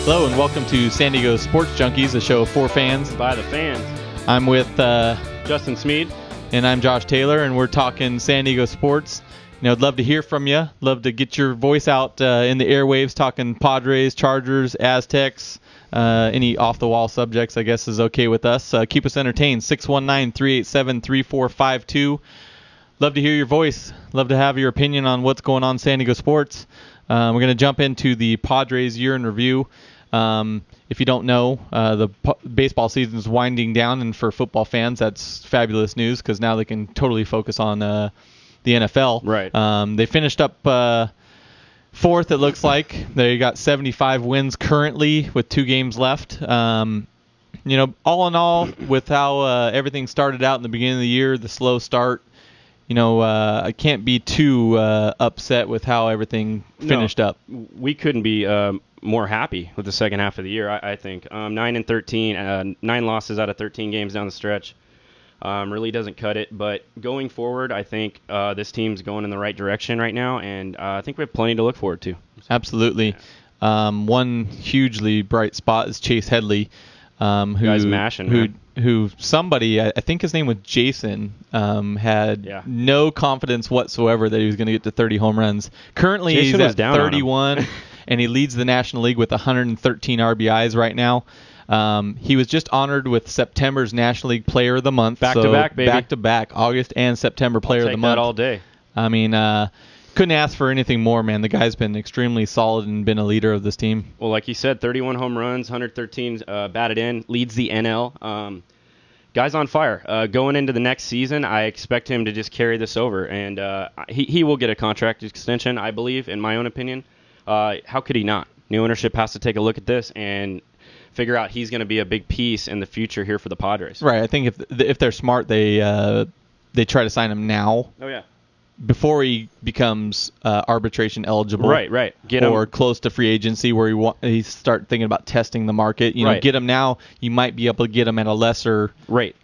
Hello and welcome to San Diego Sports Junkies, a show for fans. By the fans. I'm with Justin Smead. And I'm Josh Taylor, and we're talking San Diego sports. I'd love to hear from you. Love to get your voice out in the airwaves, talking Padres, Chargers, Aztecs, any off-the-wall subjects, I guess, is okay with us. Keep us entertained. 619-387-3452. Love to hear your voice. Love to have your opinion on what's going on in San Diego sports. We're going to jump into the Padres year in review. If you don't know, the baseball season is winding down, and for football fans, that's fabulous news because now they can totally focus on the NFL. Right. They finished up fourth, it looks like. They got 75 wins currently with 2 games left. All in all, with how everything started out in the beginning of the year, the slow start, I can't be too upset with how everything finished up. We couldn't be more happy with the second half of the year, I think. 9-13, 9 losses out of 13 games down the stretch. Really doesn't cut it. But going forward, I think this team's going in the right direction right now, and I think we have plenty to look forward to. Absolutely. One hugely bright spot is Chase Headley, Guy's mashing, who somebody, I think his name was Jason, had no confidence whatsoever that he was going to get to 30 home runs. Currently, Jason he's was at down 31, and he leads the National League with 113 RBIs right now. He was just honored with September's National League Player of the Month. Back-to-back, baby. Back-to-back, August and September Player of the Month. I'll take that all day. I mean, couldn't ask for anything more, man. The guy's been extremely solid and been a leader of this team. Well, like you said, 31 home runs, 113 batted in, leads the NL. Guy's on fire. Going into the next season, I expect him to just carry this over, and he will get a contract extension, I believe, in my own opinion. How could he not? New ownership has to take a look at this and figure out he's going to be a big piece in the future here for the Padres. Right. I think if they're smart, they try to sign him now. Oh, yeah. Before he becomes arbitration eligible, right, get or him close to free agency, where he start thinking about testing the market. Get him now. You might be able to get him at a lesser rate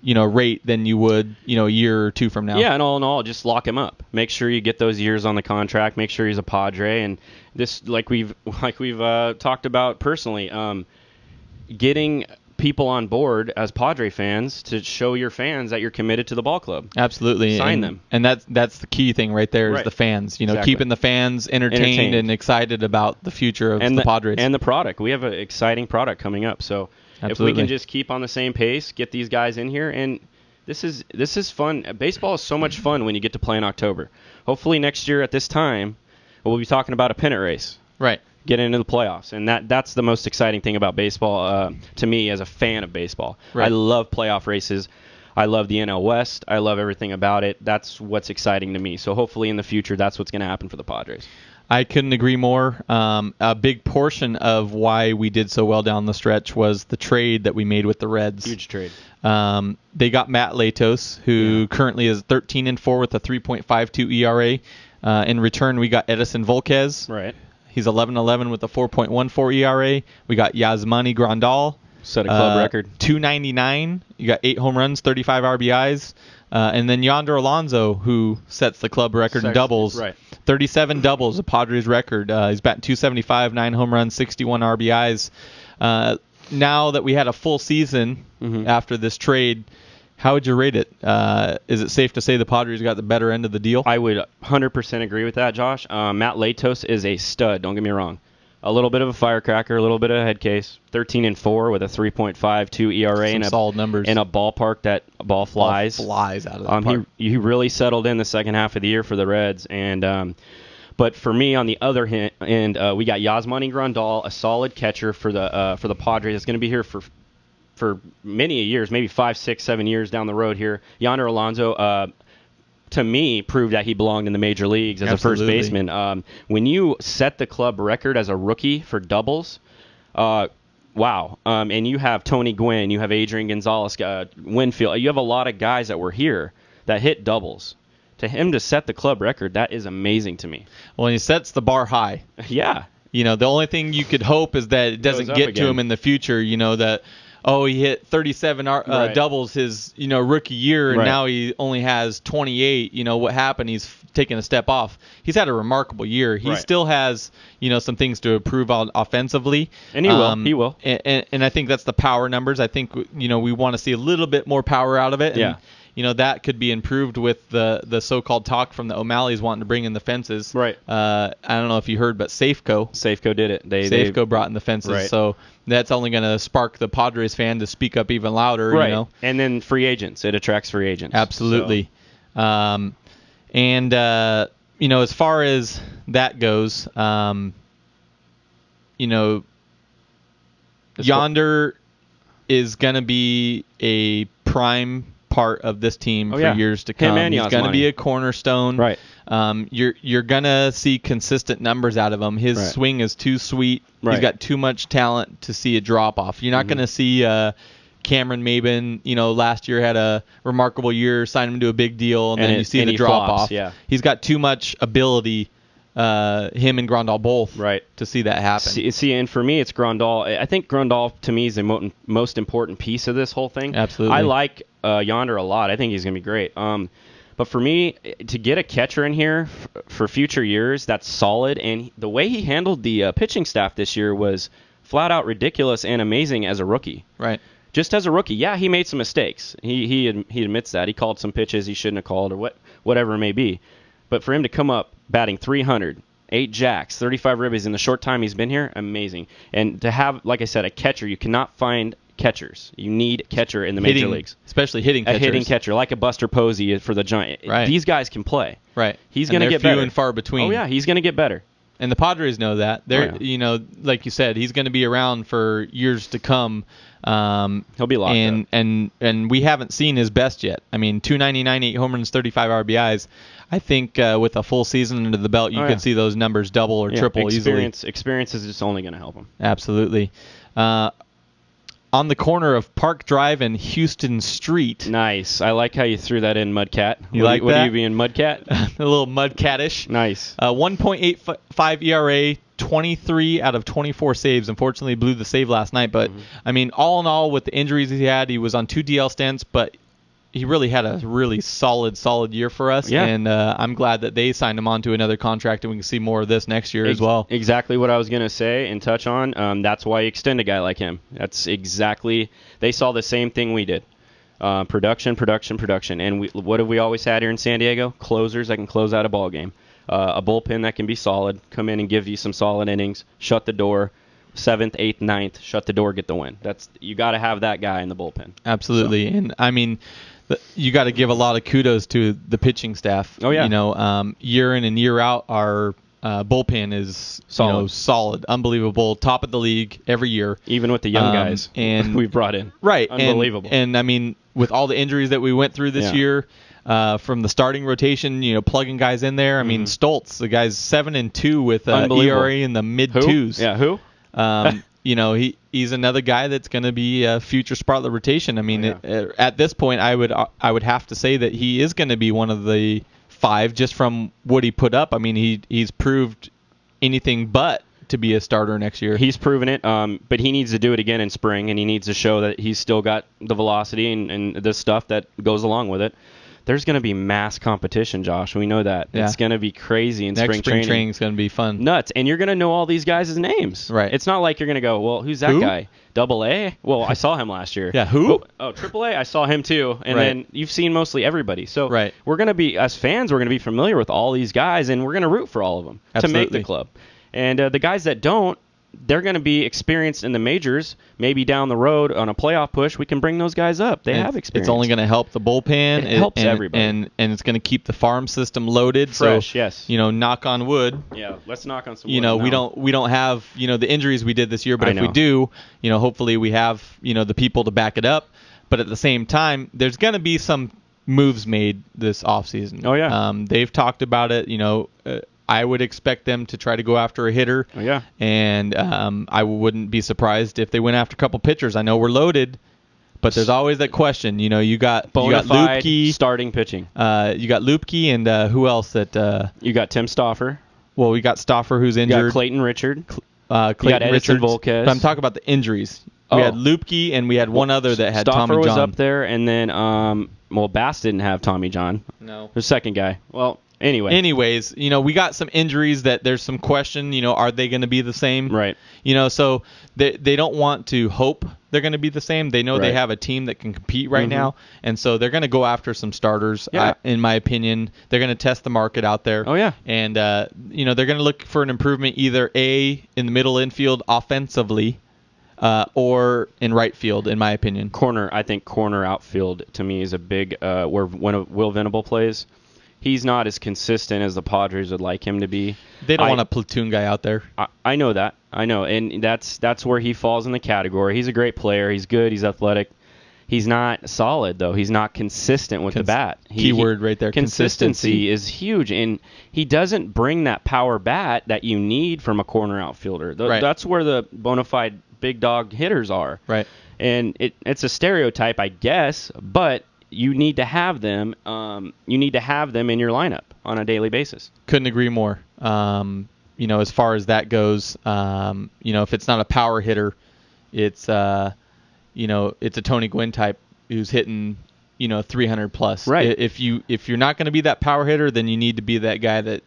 than you would a year or 2 from now. Yeah, and all in all, just lock him up. Make sure you get those years on the contract. Make sure he's a Padre, and this like we've talked about personally, getting people on board as Padre fans to show your fans that you're committed to the ball club. Absolutely. Sign them. And that's the key thing right there is the fans. Exactly. Keeping the fans entertained and excited about the future of the Padres. And the product. We have an exciting product coming up. So If we can just keep on the same pace, get these guys in here, and this is fun. Baseball is so much fun when you get to play in October. Hopefully next year at this time, we'll be talking about a pennant race. Right. Get into the playoffs, and that's the most exciting thing about baseball to me as a fan of baseball. Right. I love playoff races. I love the NL West. I love everything about it. That's what's exciting to me. So hopefully in the future, that's what's going to happen for the Padres. I couldn't agree more. A big portion of why we did so well down the stretch was the trade that we made with the Reds. Huge trade. They got Matt Latos, who currently is 13-4 with a 3.52 ERA. In return, we got Edison Volquez. Right. He's 11-11 with a 4.14 ERA. We got Yasmani Grandal. Set a club record. 299. You got 8 home runs, 35 RBIs. And then Yonder Alonso, who sets the club record in doubles. Right. 37 doubles, a Padres record. He's batting 275, 9 home runs, 61 RBIs. Now that we had a full season after this trade, how would you rate it? Is it safe to say the Padres got the better end of the deal? I would 100% agree with that, Josh. Matt Latos is a stud, don't get me wrong. A little bit of a firecracker, a little bit of a head case. 13-4 with a 3.52 ERA and solid numbers in a ballpark that ball flies. Flies out of the park. He really settled in the second half of the year for the Reds. And but for me, on the other hand, we got Yasmani Grandal, a solid catcher for the Padres. It's going to be here for many years, maybe 5, 6, 7 years down the road here. Yonder Alonso, to me, proved that he belonged in the major leagues as a first baseman. When you set the club record as a rookie for doubles, wow. And you have Tony Gwynn, you have Adrian Gonzalez, Winfield. You have a lot of guys that were here that hit doubles. To him to set the club record, that is amazing to me. Well, he sets the bar high. Yeah. The only thing you could hope is that it doesn't get to him in the future, that oh, he hit 37 Right. doubles his rookie year, and Right. now he only has 28. What happened? He's taken a step off. He's had a remarkable year. He Right. still has some things to improve on offensively, And he will. He will. And I think that's the power numbers. I think we want to see a little bit more power out of it. And, Yeah. that could be improved with the so-called talk from the O'Malleys wanting to bring in the fences. Right. I don't know if you heard, but Safeco did it. Safeco brought in the fences, Right. so that's only going to spark the Padres fan to speak up even louder. Right. And then free agents. It attracts free agents. Absolutely. So. As far as that goes, Yonder is going to be a prime part of this team for years to come. He's going to be a cornerstone. Right. You're going to see consistent numbers out of him. His swing is too sweet. Right. He's got too much talent to see a drop off. You're not going to see Cameron Maben, last year had a remarkable year, signed him to a big deal, and then you see the drop off. Yeah. He's got too much ability, him and Grandal both, to see that happen. See, and for me, it's Grandal. I think Grandal, to me, is the most important piece of this whole thing. Absolutely. I like Yonder a lot. I think he's going to be great. But for me, to get a catcher in here for future years, that's solid. And the way he handled the pitching staff this year was flat out ridiculous and amazing as a rookie. Right. Just as a rookie, yeah, he made some mistakes. He admits that. He called some pitches he shouldn't have called or whatever it may be. But for him to come up batting 300, 8 jacks, 35 ribbies in the short time he's been here, amazing. And to have, like I said, a catcher, you cannot find catchers. You need a catcher in the major leagues. Especially hitting catchers. A hitting catcher, like a Buster Posey for the Giants. Right. These guys can play. Right. He's going to get better. Few and far between. Oh, yeah, he's going to get better. And the Padres know that. They're, like you said, he's going to be around for years to come. He'll be locked up. And we haven't seen his best yet. I mean, 299, 8 home runs, 35 RBIs. I think with a full season under the belt, you could see those numbers double or triple easily. Experience is just only going to help him. Absolutely. On the corner of Park Drive and Houston Street. Nice. I like how you threw that in, Mudcat. You like that? What are you being, Mudcat? A little Mudcatish. Nice. 1.85 ERA, 23 out of 24 saves. Unfortunately, blew the save last night. But, I mean, all in all, with the injuries he had, he was on 2 DL stints, but he really had a really solid year for us. Yeah. And I'm glad that they signed him on to another contract, and we can see more of this next year as well. Exactly what I was going to say and touch on. That's why you extend a guy like him. That's exactly – they saw the same thing we did. Production. And what have we always had here in San Diego? Closers that can close out a ball game. A bullpen that can be solid, come in and give you some solid innings, shut the door, 7th, 8th, 9th, shut the door, get the win. You got to have that guy in the bullpen. Absolutely. So. And, I mean – you got to give a lot of kudos to the pitching staff. Oh, yeah. Year in and year out, our bullpen is solid, unbelievable, top of the league every year. Even with the young guys and we've brought in. Right. Unbelievable. And I mean, with all the injuries that we went through this year, from the starting rotation, plugging guys in there. I mean, Stoltz, the guy's 7-2 with ERA in the mid-2s. Yeah, who? He's another guy that's going to be a future spot of the rotation. I mean, at this point, I would have to say that he is going to be one of the 5 just from what he put up. I mean, he's proved anything but to be a starter next year. He's proven it, but he needs to do it again in spring, and he needs to show that he's still got the velocity and the stuff that goes along with it. There's going to be mass competition, Josh. We know that. Yeah. It's going to be crazy in spring training. Next spring training is going to be fun. Nuts. And you're going to know all these guys' names. Right. It's not like you're going to go, well, who's that guy? AA? Well, I saw him last year. Yeah, who? Oh, AAA? I saw him too. And then you've seen mostly everybody. So we're going to be, as fans, we're going to be familiar with all these guys, and we're going to root for all of them to make the club. And the guys that don't, they're going to be experienced in the majors. Maybe down the road on a playoff push, we can bring those guys up. They have experience. It's only going to help the bullpen. It helps everybody. And it's going to keep the farm system loaded. Fresh, so, yes. Knock on wood. Yeah, let's knock on some wood. We don't have, the injuries we did this year, but if we do, hopefully we have, the people to back it up. But at the same time, there's going to be some moves made this offseason. Oh, yeah. They've talked about it, I would expect them to try to go after a hitter. Oh, yeah. And I wouldn't be surprised if they went after a couple pitchers. I know we're loaded, but there's always that question. You got Lupke, starting pitching. You got Lupke, and who else? You got Tim Stauffer. Well, we got Stauffer, who's injured. You got Clayton Richard. Clayton you got Edison Richards. Volquez. But I'm talking about the injuries. We had Lupke, and we had one other that had Stauffer Tommy John. was up there, and then Bass didn't have Tommy John. No. The second guy. Well, anyway. Anyways, we got some injuries that there's some question, are they going to be the same? Right. So they don't want to hope they're going to be the same. They know they Right. have a team that can compete right now, and so they're going to go after some starters. Yeah. In my opinion, they're going to test the market out there. Oh, yeah. And they're going to look for an improvement either in the middle infield offensively, or in right field, in my opinion. I think corner outfield to me is a big when Will Venable plays. He's not as consistent as the Padres would like him to be. They don't want a platoon guy out there. I know that. I know, and that's where he falls in the category. He's a great player. He's good. He's athletic. He's not solid, though. He's not consistent with the bat. Keyword right there. Consistency is huge, and he doesn't bring that power bat that you need from a corner outfielder. Right. That's where the bona fide big dog hitters are. Right. And it's a stereotype, I guess, but you need to have them. You need to have them in your lineup on a daily basis. Couldn't agree more. As far as that goes, if it's not a power hitter, it's it's a Tony Gwynn type who's hitting 300 plus. Right. If you're not going to be that power hitter, then you need to be that guy that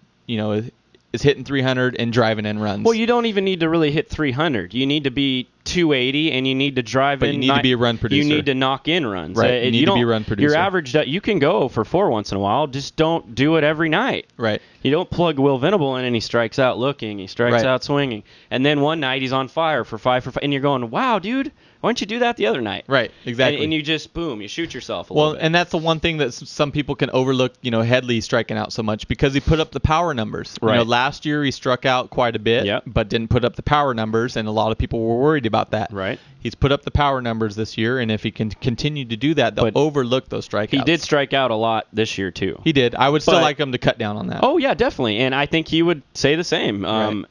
is hitting 300 and driving in runs. Well, you don't even need to really hit 300. You need to be 280, and you need to drive but in. You need to be a run producer. You need to knock in runs. Right. You need to be a run producer. Your average, you can go for 4 once in a while. Just don't do it every night. Right. You don't plug Will Venable in and he strikes out looking. He strikes right. out swinging. And then one night he's on fire for 5 for 5. And you're going, wow, dude, why don't you do that the other night? Right. Exactly. And you just, boom, you shoot yourself a little bit. Well, and that's the one thing that some people can overlook, Headley striking out so much because he put up the power numbers. Right. Last year he struck out quite a bit, Yep. but didn't put up the power numbers, and a lot of people were worried about that. Right. He's put up the power numbers this year, and if he can continue to do that, they'll overlook those strikeouts. He did strike out a lot this year, too. He did. I would still like him to cut down on that. Oh, yeah, definitely. And I think he would say the same. Right.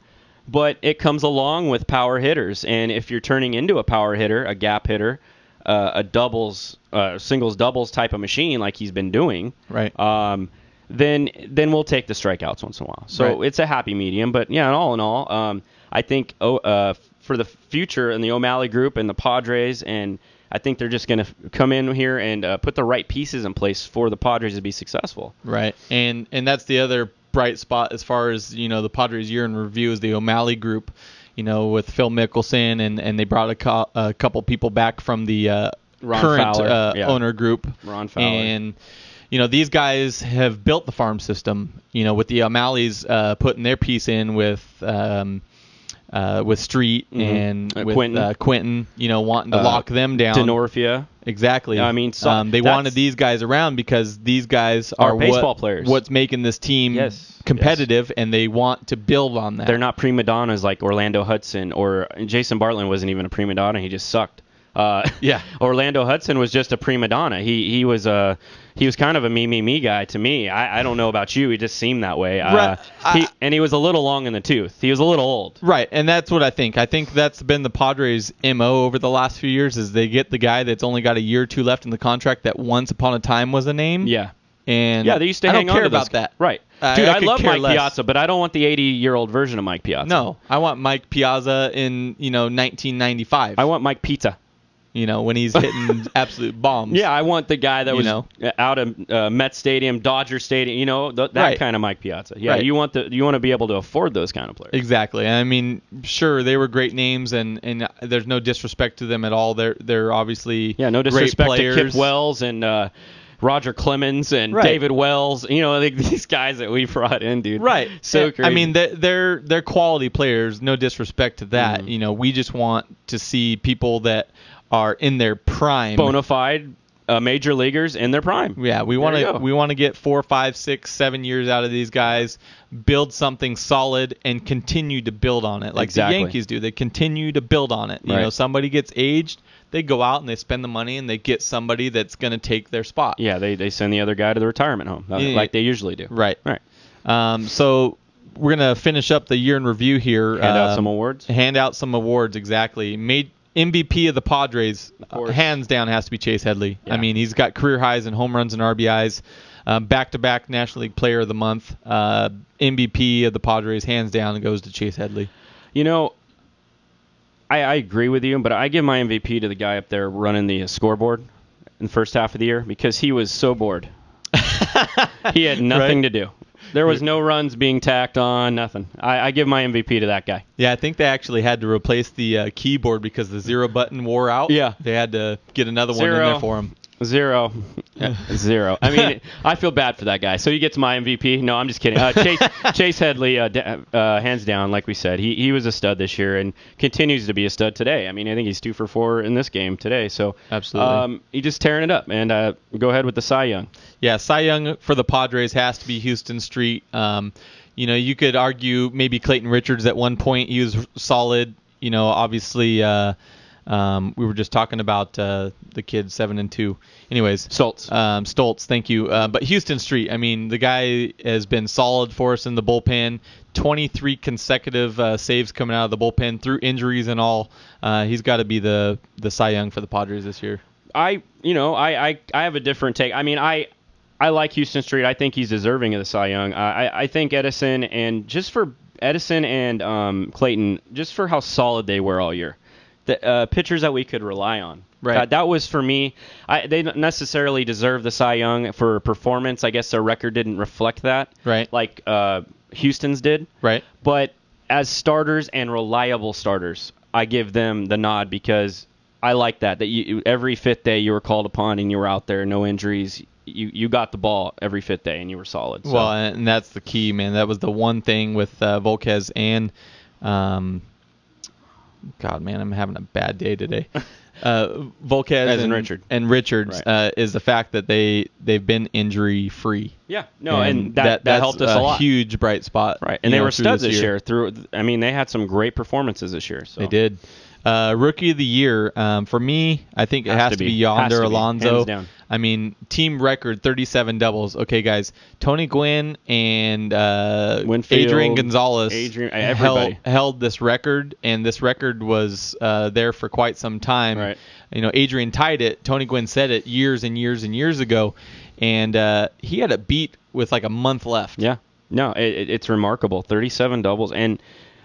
But it comes along with power hitters. And if you're turning into a power hitter, a gap hitter, a singles, doubles type of machine like he's been doing, right. Then we'll take the strikeouts once in a while. So It's a happy medium. But, yeah, all in all, I think for the future in the O'Malley group and the Padres, and I think they're just going to come in here and put the right pieces in place for the Padres to be successful. Right, and that's the other bright spot as far as the Padres year in review is the O'Malley group. With Phil Mickelson, and they brought a couple people back from the current owner group. Ron Fowler. And these guys have built the farm system. With the O'Malleys putting their piece in with Street and with Quentin, wanting to lock them down. Denorfia. Exactly. I mean, they wanted these guys around because these guys are baseball players. What's making this team competitive, and they want to build on that. They're not prima donnas like Orlando Hudson, or Jason Bartlett wasn't even a prima donna. He just sucked. Orlando Hudson was just a prima donna. He was kind of a me guy to me. I don't know about you. He just seemed that way. Right. And he was a little long in the tooth. He was a little old. Right, and that's what I think. I think that's been the Padres' MO over the last few years is they get the guy that's only got a year or two left in the contract that once upon a time was a name. Yeah. And they used to hang on to I don't care about that. Right. Dude, I love Mike less. Piazza, but I don't want the 80-year-old version of Mike Piazza. No, I want Mike Piazza in 1995. I want Mike Pizza. When he's hitting absolute bombs. Yeah, I want the guy that was out of Met Stadium, Dodger Stadium, that kind of Mike Piazza. Yeah, right. you want to be able to afford those kind of players. Exactly. I mean, sure, they were great names, and there's no disrespect to them at all. They're obviously no disrespect great players. to Kip Wells and Roger Clemens and David Wells. These guys that we brought in, dude. Right. So crazy. I mean, they're quality players. No disrespect to that. Mm-hmm. We just want to see people that are in their prime, bona fide major leaguers in their prime. Yeah, we want to get 4, 5, 6, 7 years out of these guys, build something solid, and continue to build on it, like the Yankees do. They continue to build on it. Somebody gets aged, they go out and they spend the money and they get somebody that's going to take their spot. Yeah, they send the other guy to the retirement home, like they usually do. Right. So we're going to finish up the year in review here. Hand out some awards. Exactly. MVP of the Padres, hands down, has to be Chase Headley. Yeah. I mean, he's got career highs in home runs and RBIs, back-to-back National League Player of the Month. MVP of the Padres, hands down, goes to Chase Headley. I agree with you, but I give my MVP to the guy up there running the scoreboard in the first half of the year because he was so bored. He had nothing to do. There was no runs being tacked on, nothing. I give my MVP to that guy. Yeah, I think they actually had to replace the keyboard because the 0 button wore out. Yeah. They had to get another one in there for him. 0. Yeah, 0. I mean, I feel bad for that guy. So he gets my MVP. No, I'm just kidding. Chase Headley, hands down, like we said, he was a stud this year and continues to be a stud today. I mean, I think he's 2 for 4 in this game today. So absolutely, he's just tearing it up. And go ahead with the Cy Young. Yeah, Cy Young for the Padres has to be Houston Street. You could argue maybe Clayton Richards at one point. He was solid. Obviously. We were just talking about the kid 7-2. Anyways, Stoltz, thank you. But Houston Street, I mean, the guy has been solid for us in the bullpen. 23 consecutive saves coming out of the bullpen through injuries and all. He's got to be the Cy Young for the Padres this year. I have a different take. I mean, I like Houston Street. I think he's deserving of the Cy Young. I think Edison and Clayton, just for how solid they were all year. The pitchers that we could rely on. Right. That was, for me, they don't necessarily deserve the Cy Young for performance. I guess their record didn't reflect that. Right. Like Houston's did. Right. But as starters and reliable starters, I give them the nod because I like that every fifth day you were called upon and you were out there, no injuries. You got the ball every fifth day and you were solid. So. Well, and that's the key, man. That was the one thing with Volquez and God, man, I'm having a bad day today. Volquez and Richards right. Is the fact that they've been injury free. Yeah, no, and that helped us a lot. Huge bright spot. Right, and they were studs this year. They had some great performances this year. So. They did. Rookie of the year, for me, I think it has to be Yonder Alonso. Hands down. I mean, team record 37 doubles. Okay, guys, Tony Gwynn and Adrian Gonzalez held this record, and this record was there for quite some time. Right. Adrian tied it. Tony Gwynn said it years and years and years ago, and he had it beat with like a month left. Yeah. No, it's remarkable. 37 doubles, and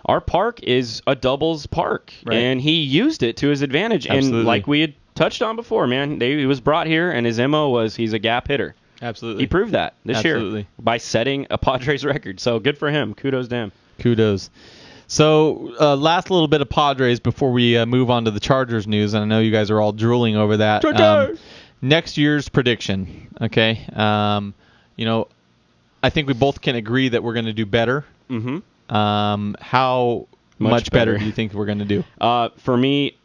our park is a doubles park, right. And he used it to his advantage. Absolutely. And like we had touched on before, man, he was brought here, and his MO was he's a gap hitter. Absolutely. He proved that this year by setting a Padres record. So good for him. Kudos to him. Kudos. So last little bit of Padres before we move on to the Chargers news, and I know you guys are all drooling over that. Next year's prediction, okay? I think we both can agree that we're going to do better. Mm-hmm. How much better do you think we're going to do? For me,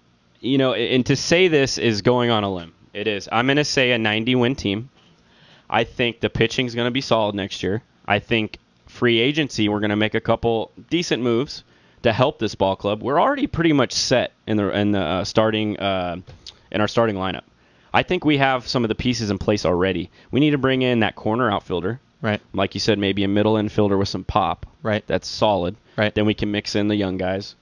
and to say this is going on a limb. It is. I'm going to say a 90-win team. I think the pitching's going to be solid next year. I think free agency, we're going to make a couple decent moves to help this ball club. We're already pretty much set in our starting lineup. I think we have some of the pieces in place already. We need to bring in that corner outfielder. Right. Like you said, maybe a middle infielder with some pop. Right. That's solid. Right. Then we can mix in the young guys.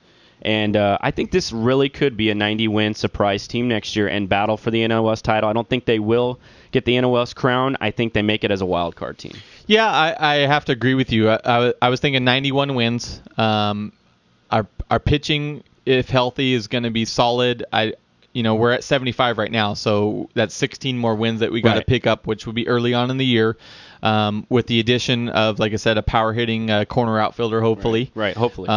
And I think this really could be a 90-win surprise team next year and battle for the NL West title. I don't think they will get the NL West crown. I think they make it as a wild card team. Yeah, I have to agree with you. I was thinking 91 wins. Our pitching, if healthy, is going to be solid. We're at 75 right now, so that's 16 more wins that we got to pick up, which would be early on in the year. With the addition of, like I said, a power-hitting corner outfielder, hopefully. Right, hopefully.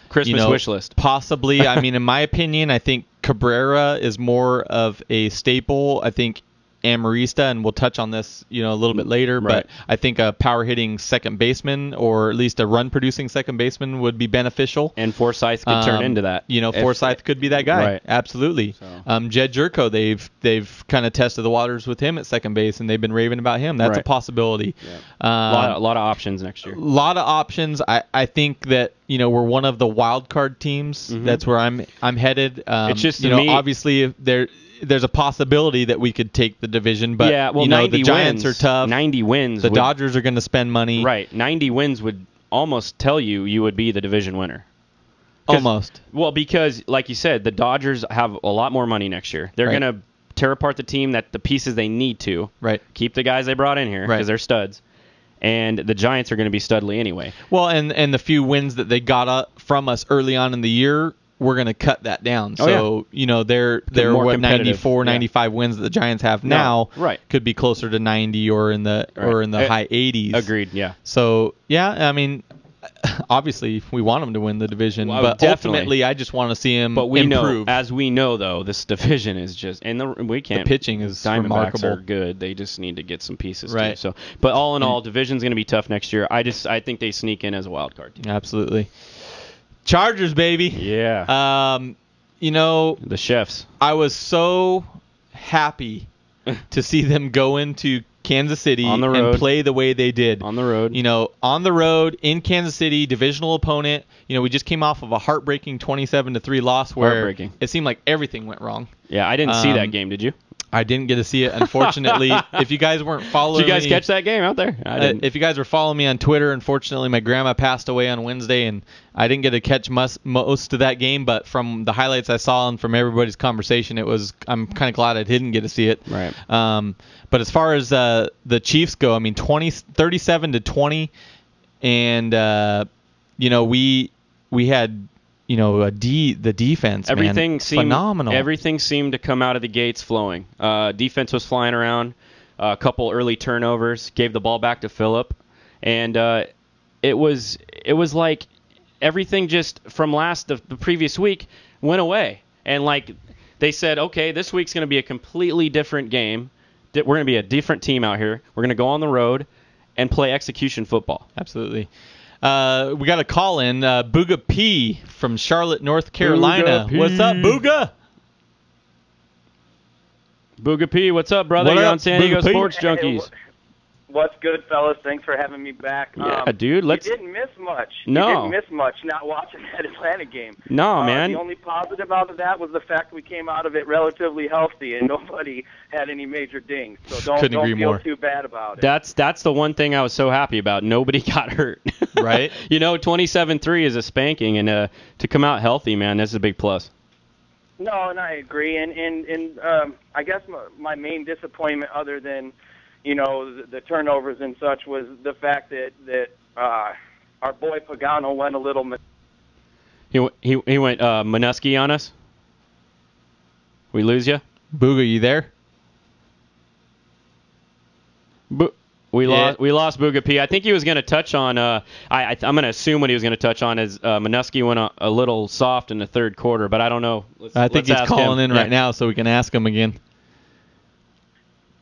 Christmas wish list. Possibly. I mean, in my opinion, I think Cabrera is more of a staple. I think Amarista, and we'll touch on this, a little bit later, but I think a power-hitting second baseman or at least a run-producing second baseman would be beneficial. And Forsythe could turn into that. Forsythe could be that guy. Right. Absolutely. So. Jed Jerko, they've kind of tested the waters with him at second base, and they've been raving about him. That's a possibility. Yeah. A lot of options next year. A lot of options. I think that we're one of the wild card teams. Mm-hmm. That's where I'm headed. It's just to me, obviously if there's a possibility that we could take the division, but the Giants are tough. 90 wins. The Dodgers are going to spend money. Right. 90 wins would almost tell you would be the division winner. Almost. Well, because like you said, the Dodgers have a lot more money next year. They're going to tear apart the team, the pieces they need to. Right. Keep the guys they brought in here because they're studs. And the Giants are going to be studly anyway. Well, and the few wins that they got from us early on in the year we're going to cut that down. Oh, So, they're more what, competitive. 94, Yeah. 95 wins that the Giants have now. Right. Could be closer to 90 or in the high 80s. Agreed, yeah. So, yeah, I mean, obviously we want them to win the division, Well, but definitely. ultimately I just want to see them But we improve. know, though, this division is just, and we can't. The pitching is Diamondbacks remarkable. are good. They just need to get some pieces Right. too. So, but all in all, division's going to be tough next year. I think they sneak in as a wild card team. Absolutely. Chargers, baby. Yeah. The chefs. I was so happy to see them go into Kansas City On the road. and play the way they did. On the road. On the road in Kansas City, divisional opponent. We just came off of a heartbreaking 27-3 loss where Heartbreaking. it seemed like everything went wrong. Yeah, I didn't see that game. Did you? I didn't get to see it, unfortunately. If you guys weren't following Did you guys me, catch that game out there? I didn't. if you guys were following me on Twitter, unfortunately, my grandma passed away on Wednesday, and I didn't get to catch most of that game. But from the highlights I saw and from everybody's conversation, I'm kind of glad I didn't get to see it. Right. But as far as the Chiefs go, I mean, 37-20, and we had the defense. Everything seemed phenomenal. Everything seemed to come out of the gates flowing. Defense was flying around. A couple early turnovers, gave the ball back to Phillip, and it was like everything just from the previous week went away. And like they said, okay, this week's going to be a completely different game. We're going to be a different team out here. We're going to go on the road and play execution football. Absolutely. We got a call in, Booga P from Charlotte, North Carolina. Booga P. What's up, Booga? Booga P, what's up, brother? What You're up, on San Diego Booga P? Sports Junkies. What's good, fellas? Thanks for having me back. Yeah, dude. You didn't miss much. No. You didn't miss much not watching that Atlanta game. No, man. The only positive out of that was the fact we came out of it relatively healthy and nobody had any major dings. So don't feel too bad about it. That's the one thing I was so happy about. Nobody got hurt. Right. 27-3 is a spanking, and to come out healthy, man, that's a big plus. No, and I agree. And I guess my main disappointment, other than the turnovers and such, was the fact that our boy Pagano went a little. He went Minuski on us. We lose you, Booga, you there? We lost Booga P. I think he was going to touch on. I'm going to assume what he was going to touch on is Minuski went a little soft in the third quarter, but I don't know. I think he's calling in right now, so we can ask him again.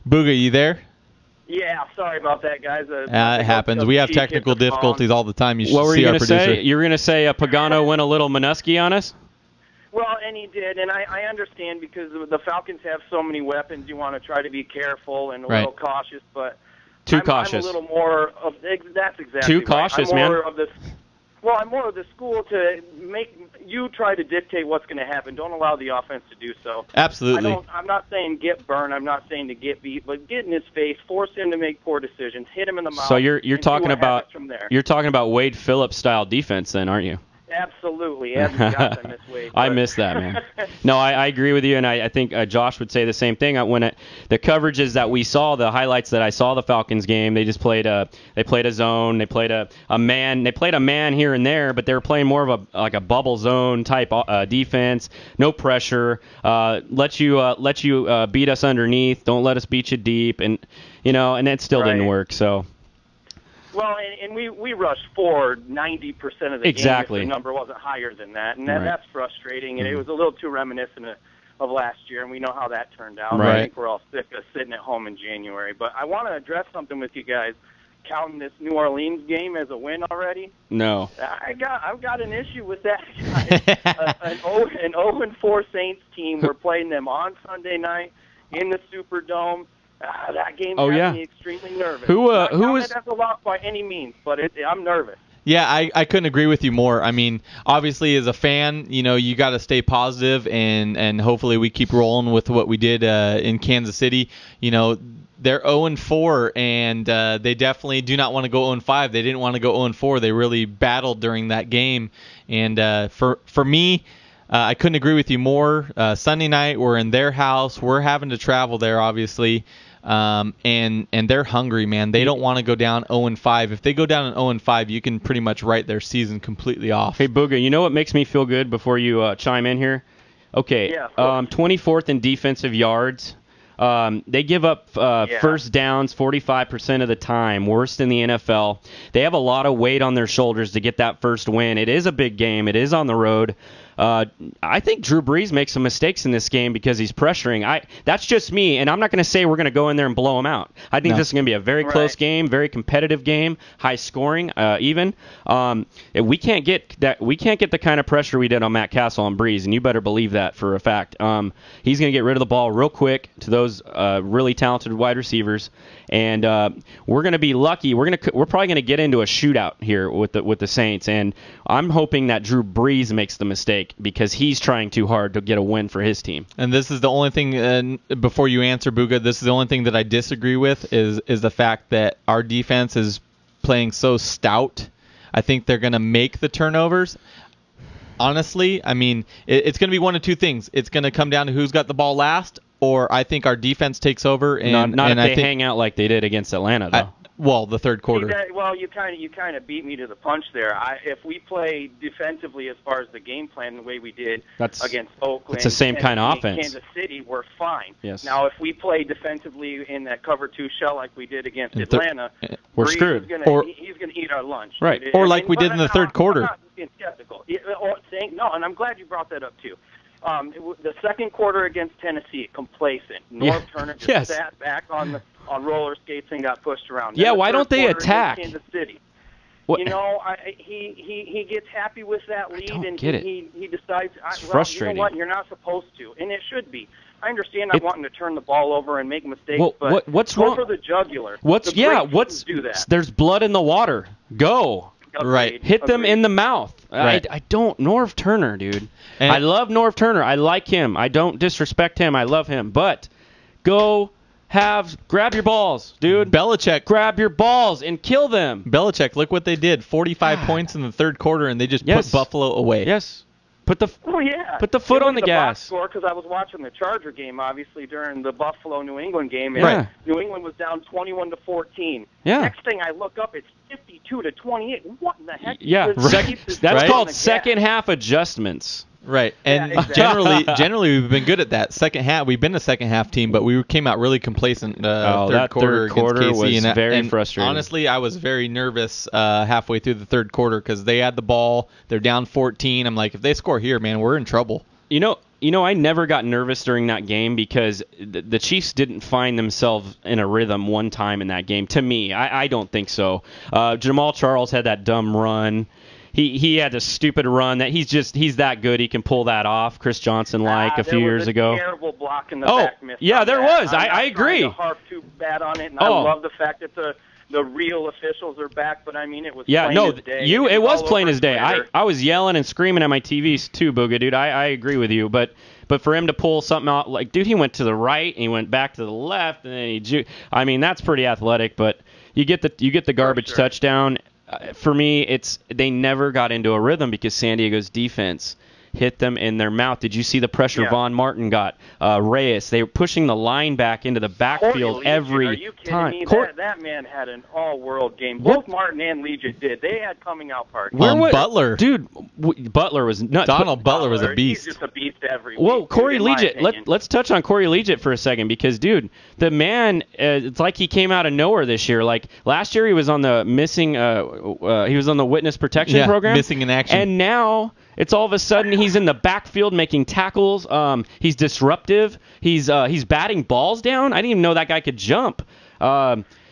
Booga, you there? Yeah, sorry about that, guys. It happens. We have technical difficulties all the time. You should what were see you our going to producer. say? You were going to say Pagano went a little Minuski on us? Well, and he did, and I understand because the Falcons have so many weapons. You want to try to be careful and a little cautious, but cautious. I'm a little more of that's exactly too right. cautious, I'm more man. Of this. Well, I'm more of the school to make you try to dictate what's going to happen. Don't allow the offense to do so. Absolutely. I'm not saying get burned. I'm not saying to get beat, but get in his face, force him to make poor decisions, hit him in the mouth. So you're talking about from there. You're talking about Wade Phillips style defense, then, aren't you? Absolutely. I miss Wade. I miss that, man. No, I agree with you, and I think Josh would say the same thing. The coverages that we saw, the highlights that I saw the Falcons game, they just played a zone, they played a man, they played a man here and there, but they were playing more of a bubble zone type defense, no pressure, let you beat us underneath, don't let us beat you deep, and it still didn't work. So. Well, and we rushed forward 90% of the game if the number wasn't higher than that, and that's frustrating. And it was a little too reminiscent of last year, and we know how that turned out. Right. I think we're all sick of sitting at home in January. But I want to address something with you guys. Counting this New Orleans game as a win already? No. I've got an issue with that, guys. An 0-4 Saints team. We're playing them on Sunday night in the Superdome. That game has me extremely nervous. Who was? That's a lot by any means, but I'm nervous. Yeah, I couldn't agree with you more. I mean, obviously as a fan, you got to stay positive, and hopefully we keep rolling with what we did in Kansas City. They're 0-4, and they definitely do not want to go 0-5. They didn't want to go 0-4. They really battled during that game, and for me. I couldn't agree with you more. Sunday night, we're in their house. We're having to travel there, obviously. and they're hungry, man. They don't want to go down 0-5. If they go down 0-5, you can pretty much write their season completely off. Hey, Booga, you know what makes me feel good before you chime in here? Okay, Yeah, 24th in defensive yards. They give up first downs 45% of the time, worst in the NFL. They have a lot of weight on their shoulders to get that first win. It is a big game. It is on the road. I think Drew Brees makes some mistakes in this game because he's pressuring. That's just me, and I'm not going to say we're going to go in there and blow him out. I think this is going to be a very close game, very competitive game, high scoring, even. We can't get that. We can't get the kind of pressure we did on Matt Castle on Brees, and you better believe that for a fact. He's going to get rid of the ball real quick to those really talented wide receivers, and we're going to be lucky. We're probably going to get into a shootout here with the Saints, and I'm hoping that Drew Brees makes the mistake because he's trying too hard to get a win for his team. And this is the only thing, before you answer, Booga, this is the only thing that I disagree with is the fact that our defense is playing so stout. I think they're going to make the turnovers. Honestly, I mean, it's going to be one of two things. It's going to come down to who's got the ball last, or I think our defense takes over. And not and if I they think, hang out like they did against Atlanta, though. Well, the third quarter. You kind of beat me to the punch there. If we play defensively as far as the game plan, the way we did against Oakland, it's the same kind of offense. Kansas City, we're fine. Yes. Now, if we play defensively in that cover 2 shell like we did against Atlanta, we're screwed. He's going to eat our lunch. Right. Or like we did in the third quarter. I'm not being skeptical. And I'm glad you brought that up too. The second quarter against Tennessee, complacent. Norv Turner just sat back on roller skates and got pushed around. Yeah, why don't they attack? Kansas City. What? He gets happy with that lead and he decides. It's frustrating. You know what? You're not supposed to, and it should be. I understand not wanting to turn the ball over and make mistakes, but what's go wrong? for the jugular. Do that. There's blood in the water. Go. Right. Hit them in the mouth. Right. I don't. Norv Turner, dude. I love Norv Turner. I like him. I don't disrespect him. I love him. But grab your balls, dude. Belichick. Grab your balls and kill them. Belichick, look what they did. 45 points in the third quarter, and they just put Buffalo away. Yes. Put the foot on the gas. Because I was watching the Charger game, obviously, during the Buffalo-New England game, and New England was down 21-14. Yeah. Next thing I look up, it's 52-28. What in the heck? Yeah, that's called second half adjustments. Right, and generally we've been good at that. Second half, we've been a second half team, but we came out really complacent. Third quarter against KC, was very frustrating. Honestly, I was very nervous halfway through the third quarter because they had the ball. They're down 14. I'm like, if they score here, man, we're in trouble. You know, I never got nervous during that game because the Chiefs didn't find themselves in a rhythm one time in that game. To me, I don't think so. Jamal Charles had that dumb run. He had a stupid run that he's that good he can pull that off. Chris Johnson a few years ago. Terrible block in the back miss. Yeah, there was. I agree. I'm not trying to harp too bad on it, and I love the fact that the real officials are back. But I mean, it was plain as day. It was plain as day. I was yelling and screaming at my TVs too, Booga, dude. I agree with you, but for him to pull something out, like, dude, he went to the right and he went back to the left, and then I mean, that's pretty athletic. But you get the garbage touchdown. For me, they never got into a rhythm because San Diego's defense hit them in their mouth. Did you see the pressure Von Martin got? Reyes, they were pushing the line back into the backfield every Are you kidding time. Me? That man had an all-world game. Both Martin and Legion did. They had coming out parties. Butler. Dude, Butler was nuts. Donald Butler was a beast. He's just a beast every week. Well, Corey Liuget, let's touch on Corey Liuget for a second because, dude, the man, it's like he came out of nowhere this year. Like, last year he was on the he was on the witness protection program. Missing in action. And now it's all of a sudden he's in the backfield making tackles. He's disruptive. He's batting balls down. I didn't even know that guy could jump.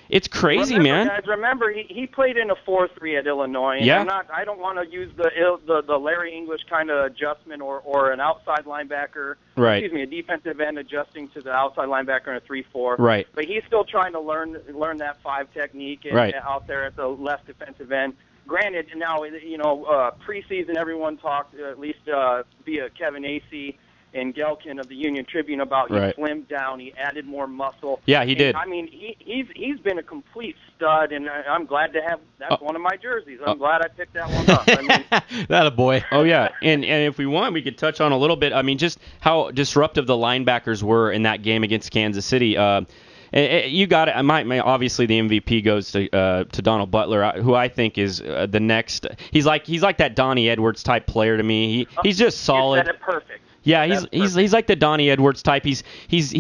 It's crazy, man. Guys, remember he played in a 4-3 at Illinois. And I don't want to use the Larry English kind of adjustment or an outside linebacker. Right. Excuse me, a defensive end adjusting to the outside linebacker in a 3-4. Right. But he's still trying to learn that 5 technique out there at the left defensive end. Granted, now preseason everyone talked at least via Kevin Acee and Gelkin of the Union Tribune about he slimmed down, he added more muscle. Yeah, he did. I mean, he's been a complete stud, and I'm glad to have that's one of my jerseys. I'm glad I picked that one up. I mean, that a boy. Oh yeah, and if we want, we could touch on a little bit. I mean, just how disruptive the linebackers were in that game against Kansas City. You got it. Obviously, the MVP goes to Donald Butler, who I think is the next. He's like that Donnie Edwards type player to me. He's just solid. You said it perfect. Yeah, he's like the Donnie Edwards type. He's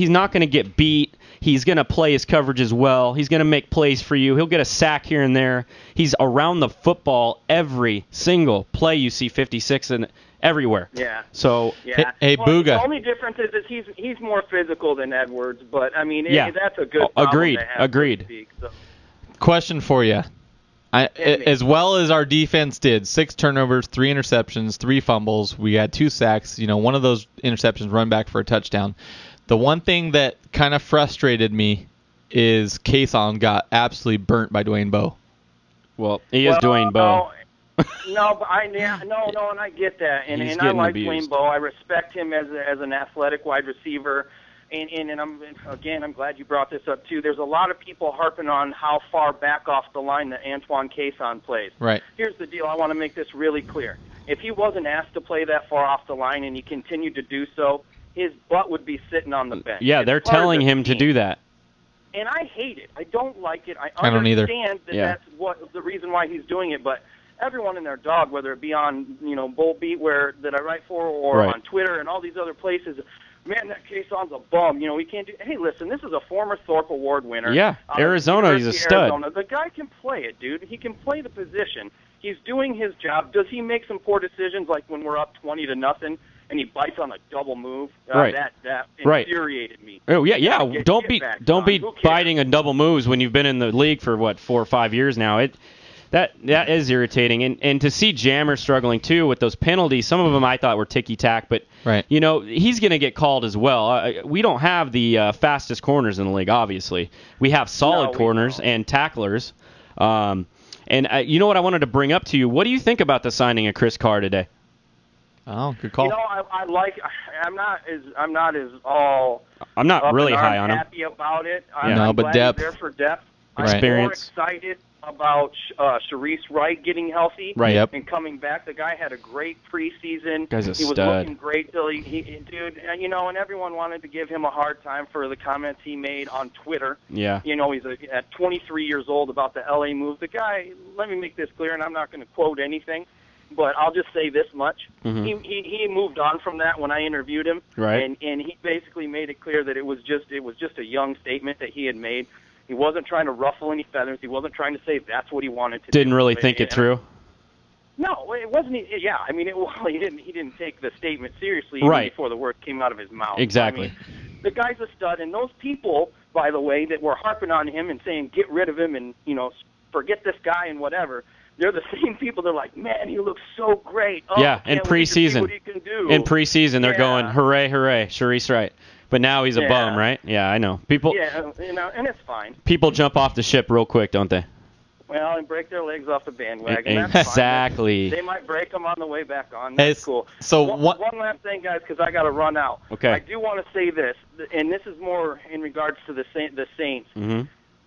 not going to get beat. He's going to play his coverage as well. He's going to make plays for you. He'll get a sack here and there. He's around the football every single play. You see 56 and everywhere. Yeah. So hey Booga. The only difference is he's more physical than Edwards, but I mean that's a good agreed. problem to have, Agreed. so to speak, so. Question for you. As well as our defense did, 6 turnovers, 3 interceptions, 3 fumbles. We had 2 sacks. One of those interceptions run back for a touchdown. The one thing that kind of frustrated me is Kason got absolutely burnt by Dwayne Bowe. Well, he is Dwayne Bowe. No, and I get that, and I like Dwayne Bowe. I respect him as an athletic wide receiver. And I'm glad you brought this up too. There's a lot of people harping on how far back off the line that Antoine Kason plays. Right. Here's the deal. I want to make this really clear. If he wasn't asked to play that far off the line and he continued to do so, his butt would be sitting on the bench. Yeah, they're telling him to do that. And I hate it. I don't like it. I don't either. understand that that's what the reason why he's doing it, but everyone and their dog, whether it be on Bull Beat that I write for or on Twitter and all these other places. Man, that Kason's a bum. We can't do. Hey, listen, this is a former Thorpe Award winner. Yeah, Arizona, he's a stud. Arizona. The guy can play it, dude. He can play the position. He's doing his job. Does he make some poor decisions, like when we're up 20-0 and he bites on a double move? That infuriated me. Oh yeah. Don't be biting on double moves when you've been in the league for 4 or 5 years now. That is irritating, and to see Jammer struggling too with those penalties. Some of them I thought were ticky-tack, but he's going to get called as well. We don't have the fastest corners in the league, obviously. We have solid corners and tacklers. And you know what I wanted to bring up to you? What do you think about the signing of Chris Carr today? Oh, good call. I like. I'm not really high on him. Happy about it. I'm glad depth. He's there for depth. Experience. I'm more excited about Sharice Wright getting healthy and coming back. The guy had a great preseason. Guy's a he was stud. looking great till dude, and everyone wanted to give him a hard time for the comments he made on Twitter. Yeah. He's at 23 years old about the LA move. The guy, let me make this clear, and I'm not going to quote anything, but I'll just say this much. Mm-hmm. He moved on from that when I interviewed him. Right. And he basically made it clear that it was just a young statement that he had made. He wasn't trying to ruffle any feathers. He wasn't trying to say that's what he wanted to do. Didn't really think it through. No, it wasn't. Yeah, I mean, he didn't take the statement seriously even before the words came out of his mouth. Exactly. I mean, the guy's a stud, and those people, by the way, that were harping on him and saying get rid of him and forget this guy and whatever. They're the same people. They're like, man, he looks so great. Oh, yeah, in preseason. What he can do. In preseason, they're going, hooray, hooray, Sharice Wright. But now he's a bum, right? Yeah, I know. People. Yeah, and it's fine. People jump off the ship real quick, don't they? Well, and break their legs off the bandwagon. Exactly. They might break them on the way back on. That's cool. So one last thing, guys, because I got to run out. Okay. I do want to say this, and this is more in regards to the Saints. Mm-hmm.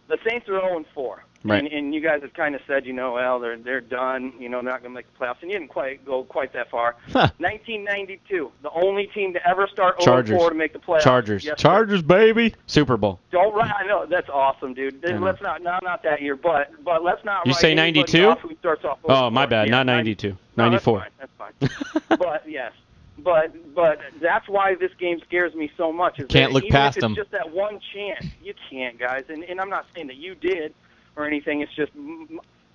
The Saints are 0-4. Right. And you guys have kind of said, well, they're done. They're not going to make the playoffs. And you didn't go quite that far. 1992, the only team to ever start 0-4 to make the playoffs. Chargers. Yes, Chargers, baby. Super Bowl. Don't write. I know that's awesome, dude. Let's not that year, but let's not. You say 92? Who starts off 0-4. Oh, my bad. Not 92. 94. That's fine. But yes. But that's why this game scares me so much. Is can't look past them. It's just that one chance. You can't, guys. And I'm not saying that you did or anything. It's just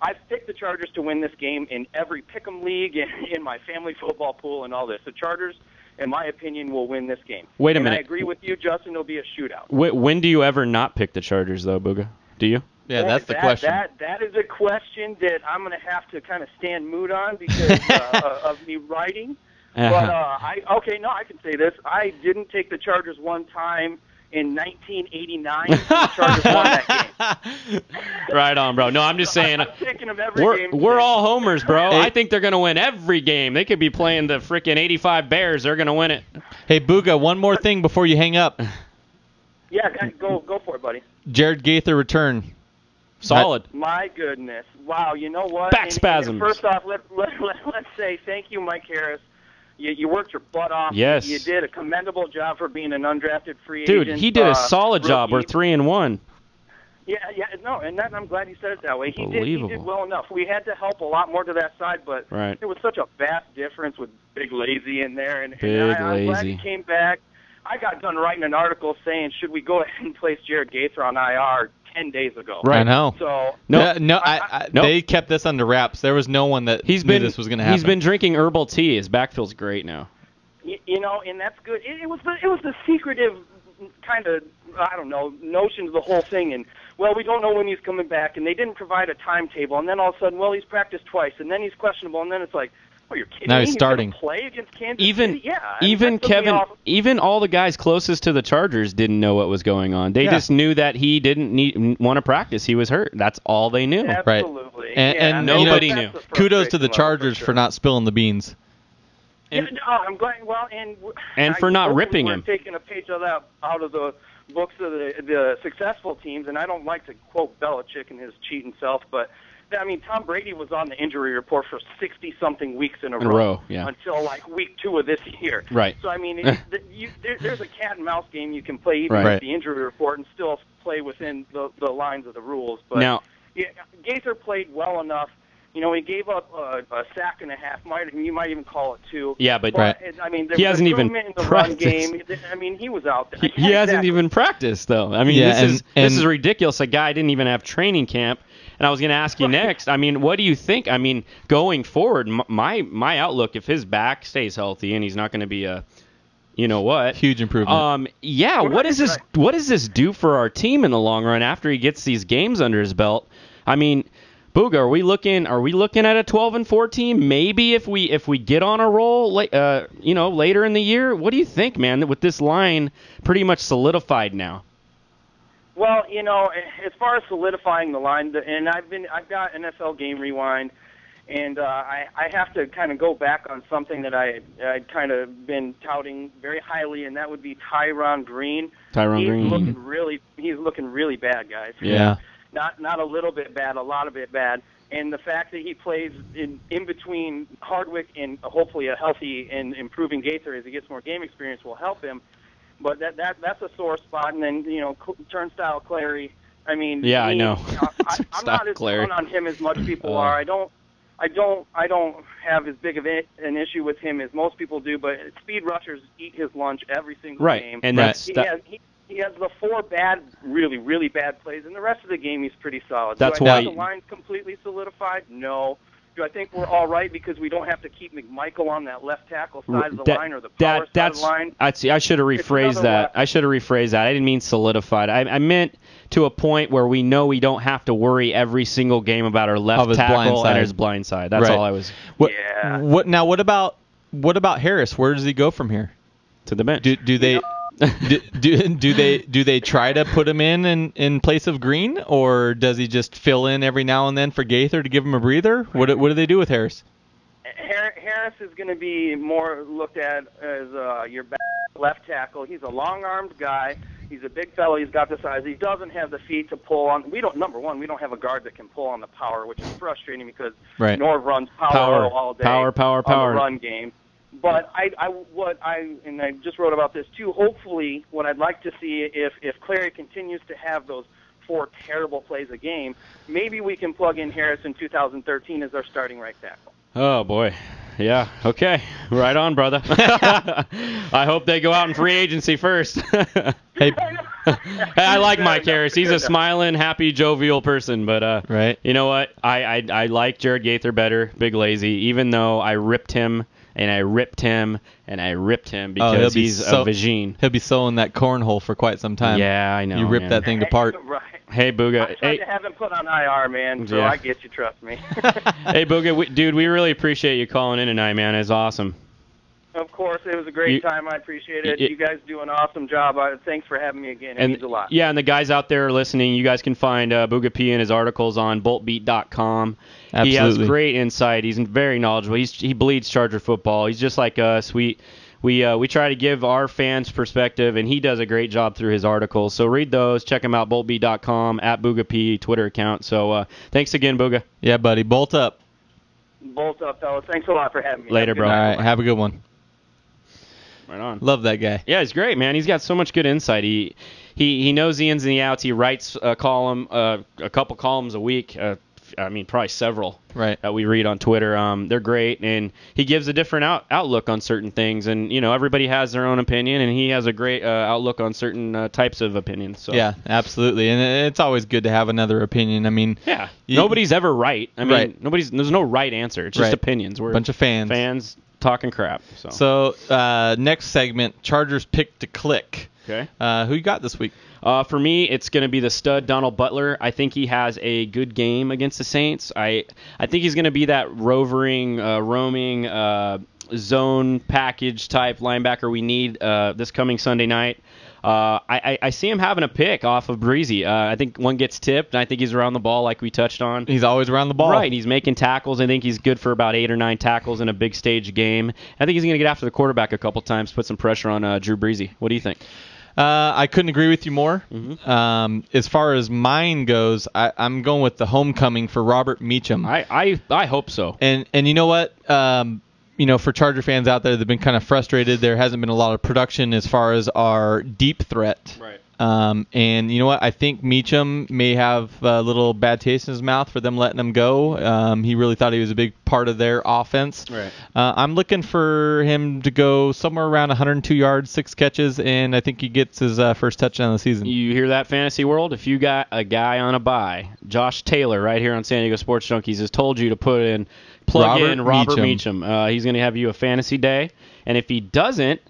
I've picked the Chargers to win this game in every pick'em league and in my family football pool and all this. The Chargers, in my opinion, will win this game. Wait a minute. I agree with you, Justin. It'll be a shootout. When do you ever not pick the Chargers, though, Booga? Do you? Yeah, that's the question. That is a question that I'm going to have to kind of stand moot on because of me writing. But I can say this. I didn't take the Chargers one time in 1989. The Chargers won that game. Right on, bro. No, I'm just saying. I'm taking them every game. We're all homers, bro. I think they're going to win every game. They could be playing the freaking 85 Bears. They're going to win it. Hey, Booga, one more thing before you hang up. Yeah, go for it, buddy. Jared Gaither return. Solid. My goodness. Wow, you know what? Back spasms. And first off, let's say thank you, Mike Harris, You worked your butt off. Yes. You did a commendable job for being an undrafted free agent. Dude, he did a solid job. We're rookie. 3-1. Yeah, no, and I'm glad you said it that way. He did well enough. We had to help a lot more to that side, but Right. there was such a vast difference with Big Lazy in there. And I'm glad he came back. I got done writing an article saying, should we go ahead and place Jared Gaither on IR 10 days ago. Right. I know. So They kept this under wraps. There was no one that knew this was going to happen. He's been drinking herbal tea. His back feels great now. You know, and that's good. It was the secretive kind of, I don't know, notion of the whole thing. And, well, we don't know when he's coming back, and they didn't provide a timetable. And then all of a sudden, well, he's practiced twice, and then he's questionable, and then it's like, oh, you're kidding now me? he's starting. Gonna play against Kansas City? Yeah. Even Kevin, even all the guys closest to the Chargers didn't know what was going on. They just knew that he didn't want to practice. He was hurt. That's all they knew. Absolutely. Right. And nobody knew. Kudos to the Chargers for not spilling the beans. I'm glad. Well, and for not ripping him. Taking a page of that out of the books of the successful teams, and I don't like to quote Belichick and his cheating self, but I mean, Tom Brady was on the injury report for 60-something weeks in a row until like week 2 of this year. Right. So I mean, there's a cat and mouse game you can play even with the injury report and still play within the lines of the rules. But now, Gaither played well enough. You know, he gave up a sack and a half. You might even call it 2. Yeah, but I mean, he hasn't even in the practiced. Run game. I mean, he was out there. He hasn't even practiced, though. I mean, this is ridiculous. A guy didn't even have training camp. And I was going to ask you next. I mean, what do you think? I mean, going forward, my outlook, if his back stays healthy and he's not going to be a, you know what, huge improvement. What does this do for our team in the long run after he gets these games under his belt? I mean, Booga, are we looking at a 12-4 team? Maybe if we get on a roll, later in the year. What do you think, man? With this line pretty much solidified now. Well, you know, as far as solidifying the line, and I've got NFL Game Rewind, and I have to kind of go back on something that I'd kind of been touting very highly, and that would be Tyron Green. He's looking really bad, guys. Yeah. Not a little bit bad, a lot of it bad. And the fact that he plays in between Hardwick and hopefully a healthy and improving Gaither as he gets more game experience will help him. But that's a sore spot. And then, you know, Turnstile Clary, I mean, I know. I'm not as down on him as much people are. I don't have as big of an issue with him as most people do. But speed rushers eat his lunch every single game. And he has the 4 bad, really, really bad plays, and the rest of the game he's pretty solid. That's why the line's completely solidified. No. Do I think we're all right because we don't have to keep McMichael on that left tackle side of the line or the power side of the line? I should have rephrased that. I didn't mean solidified. I meant to a point where we know we don't have to worry every single game about our left tackle and his blind side. That's all I was. What about Harris? Where does he go from here? To the bench. Do they? do they try to put him in place of Green, or does he just fill in every now and then for Gaither to give him a breather? What do they do with Harris? Harris is going to be more looked at as your back left tackle. He's a long-armed guy. He's a big fellow. He's got the size. He doesn't have the feet to pull on. We don't have a guard that can pull on the power, which is frustrating because Norv runs power all day on the run game. But I just wrote about this too. Hopefully, what I'd like to see if Clary continues to have those 4 terrible plays a game, maybe we can plug in Harris in 2013 as our starting right tackle. Oh boy, yeah. Okay, right on, brother. I hope they go out in free agency first. Hey, I like Mike Harris. He's a smiling, happy, jovial person. But you know what? I like Jared Gaither better, Big Lazy, even though I ripped him. And I ripped him, because he's a vagine. He'll be sewing that cornhole for quite some time. Yeah, I know. You ripped that thing apart. Right. Hey, Booga. I tried to have him put on IR, man, so I get you, trust me. Hey, Booga, dude, we really appreciate you calling in tonight, man. It's awesome. Of course, it was a great time. I appreciate it. You guys do an awesome job. Thanks for having me again. It means a lot. Yeah, and the guys out there listening, you guys can find Booga P and his articles on boltbeat.com. Absolutely. He has great insight. He's very knowledgeable. He bleeds Charger football. He's just like us. We try to give our fans perspective, and he does a great job through his articles. So read those. Check him out, boltbeat.com, @BoogaP, Twitter account. So thanks again, Booga. Yeah, buddy. Bolt up. Bolt up, fellas. Thanks a lot for having me. Later, bro. All right. Have a good one. Right on. Love that guy. Yeah, he's great, man. He's got so much good insight. He knows the ins and the outs. He writes a couple columns a week. Probably several. Right. That we read on Twitter. They're great, and he gives a different outlook on certain things. And everybody has their own opinion, and he has a great outlook on certain types of opinions. So. Yeah, absolutely, and it's always good to have another opinion. I mean, yeah, nobody's ever right. I mean, right. There's no right answer. It's just right. opinions. We're a bunch of fans. Fans talking crap. So next segment, Chargers pick to click. Okay. Who you got this week? For me, it's going to be the stud Donald Butler. I think he has a good game against the Saints. I think he's going to be that roaming zone package type linebacker we need this coming Sunday night. I see him having a pick off of Breezy. I think one gets tipped, and I think he's around the ball like we touched on. He's always around the ball. Right. He's making tackles. I think he's good for about 8 or 9 tackles in a big stage game. I think he's going to get after the quarterback a couple times, put some pressure on Drew Breezy. What do you think? I couldn't agree with you more. Mm-hmm. As far as mine goes, I'm going with the homecoming for Robert Meacham. I hope so. And you know what? For Charger fans out there, they've been kind of frustrated. There hasn't been a lot of production as far as our deep threat. Right. And you know what? I think Meacham may have a little bad taste in his mouth for them letting him go. He really thought he was a big part of their offense. Right. I'm looking for him to go somewhere around 102 yards, 6 catches, and I think he gets his first touchdown of the season. You hear that, Fantasy World? If you got a guy on a bye, Josh Taylor right here on San Diego Sports Junkies has told you to plug in Robert Meacham. He's going to have you a fantasy day, and if he doesn't,